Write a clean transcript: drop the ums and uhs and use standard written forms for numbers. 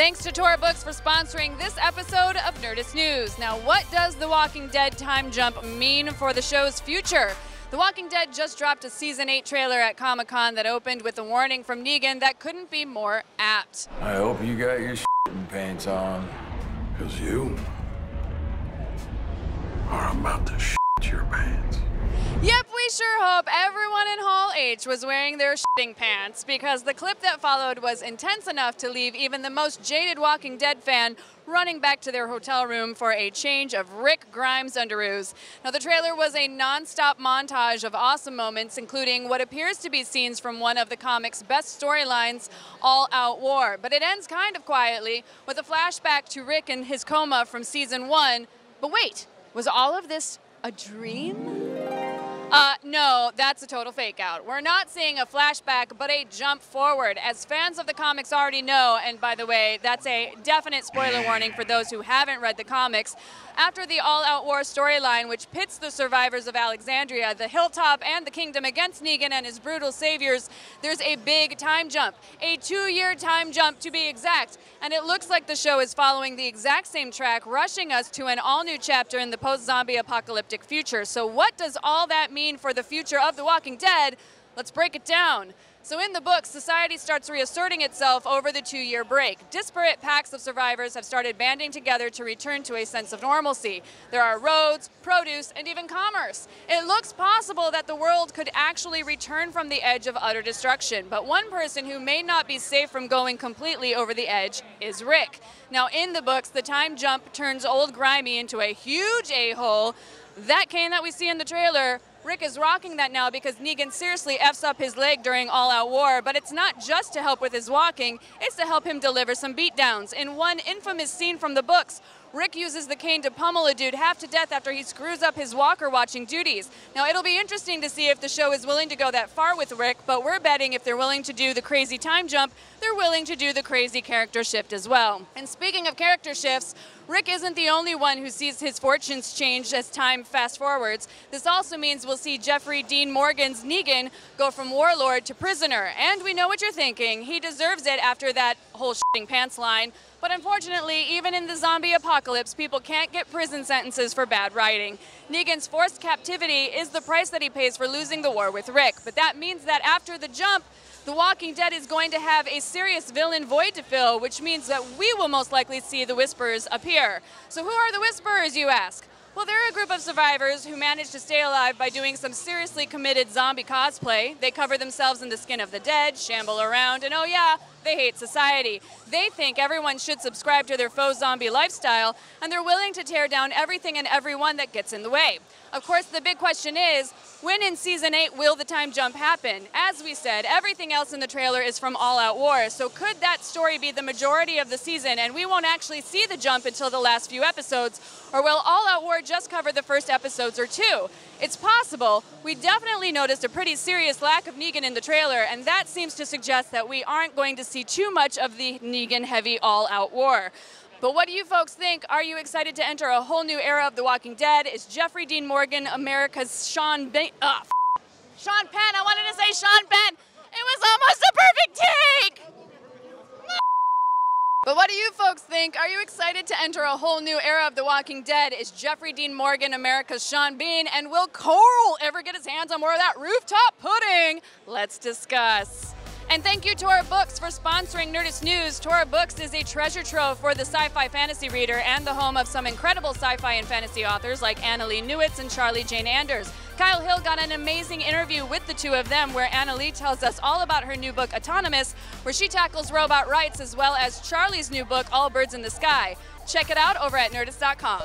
Thanks to Tora Books for sponsoring this episode of Nerdist News. Now, what does The Walking Dead time jump mean for the show's future? The Walking Dead just dropped a Season 8 trailer at Comic-Con that opened with a warning from Negan that couldn't be more apt. I hope you got your shitting pants on, because you are about to shit your pants. Yep, we sure hope everyone in Hall H was wearing their shitting pants, because the clip that followed was intense enough to leave even the most jaded Walking Dead fan running back to their hotel room for a change of Rick Grimes underoos. Now, the trailer was a non-stop montage of awesome moments, including what appears to be scenes from one of the comic's best storylines, All Out War. But it ends kind of quietly with a flashback to Rick in his coma from Season 1. But wait, was all of this a dream? No, that's a total fake out. We're not seeing a flashback, but a jump forward. As fans of the comics already know, and by the way, that's a definite spoiler warning for those who haven't read the comics, after the All-Out War storyline, which pits the survivors of Alexandria, the Hilltop, and the Kingdom against Negan and his brutal saviors, there's a big time jump. A 2-year time jump, to be exact. And it looks like the show is following the exact same track, rushing us to an all-new chapter in the post-zombie apocalyptic future. So what does all that mean for the future of The Walking Dead? Let's break it down. So in the book, society starts reasserting itself over the 2-year break. Disparate packs of survivors have started banding together to return to a sense of normalcy. There are roads, produce, and even commerce. It looks possible that the world could actually return from the edge of utter destruction. But one person who may not be safe from going completely over the edge is Rick. Now in the books, the time jump turns old Grimy into a huge a-hole. That cane that we see in the trailer, Rick is rocking that now because Negan seriously F's up his leg during All-Out War, but it's not just to help with his walking, it's to help him deliver some beatdowns. In one infamous scene from the books, Rick uses the cane to pummel a dude half to death after he screws up his walker-watching duties. Now, it'll be interesting to see if the show is willing to go that far with Rick, but we're betting if they're willing to do the crazy time jump, they're willing to do the crazy character shift as well. And speaking of character shifts, Rick isn't the only one who sees his fortunes change as time fast-forwards. This also means we'll see Jeffrey Dean Morgan's Negan go from warlord to prisoner. And we know what you're thinking. He deserves it after that whole shitting pants line. But unfortunately, even in the zombie apocalypse, people can't get prison sentences for bad writing. Negan's forced captivity is the price that he pays for losing the war with Rick. But that means that after the jump, The Walking Dead is going to have a serious villain void to fill, which means that we will most likely see the Whisperers appear. So who are the Whisperers, you ask? Well, they're a group of survivors who managed to stay alive by doing some seriously committed zombie cosplay. They cover themselves in the skin of the dead, shamble around, and oh yeah, they hate society. They think everyone should subscribe to their faux zombie lifestyle, and they're willing to tear down everything and everyone that gets in the way. Of course, the big question is, when in Season 8 will the time jump happen? As we said, everything else in the trailer is from All Out War, so could that story be the majority of the season and we won't actually see the jump until the last few episodes? Or will All Out War just cover the first episodes or two? It's possible. We definitely noticed a pretty serious lack of Negan in the trailer, and that seems to suggest that we aren't going to see too much of the Negan-heavy All-Out War. But what do you folks think? Are you excited to enter a whole new era of The Walking Dead? Is Jeffrey Dean Morgan America's Sean Penn? I wanted to say Sean Penn. It was almost a perfect take! But what do you folks think? Are you excited to enter a whole new era of The Walking Dead? Is Jeffrey Dean Morgan America's Sean Bean? And will Cole ever get his hands on more of that rooftop pudding? Let's discuss. And thank you to Tora Books for sponsoring Nerdist News. Tora Books is a treasure trove for the sci-fi fantasy reader and the home of some incredible sci-fi and fantasy authors like Annalee Newitz and Charlie Jane Anders. Kyle Hill got an amazing interview with the two of them where Annalee tells us all about her new book, Autonomous, where she tackles robot rights, as well as Charlie's new book, All Birds in the Sky. Check it out over at Nerdist.com.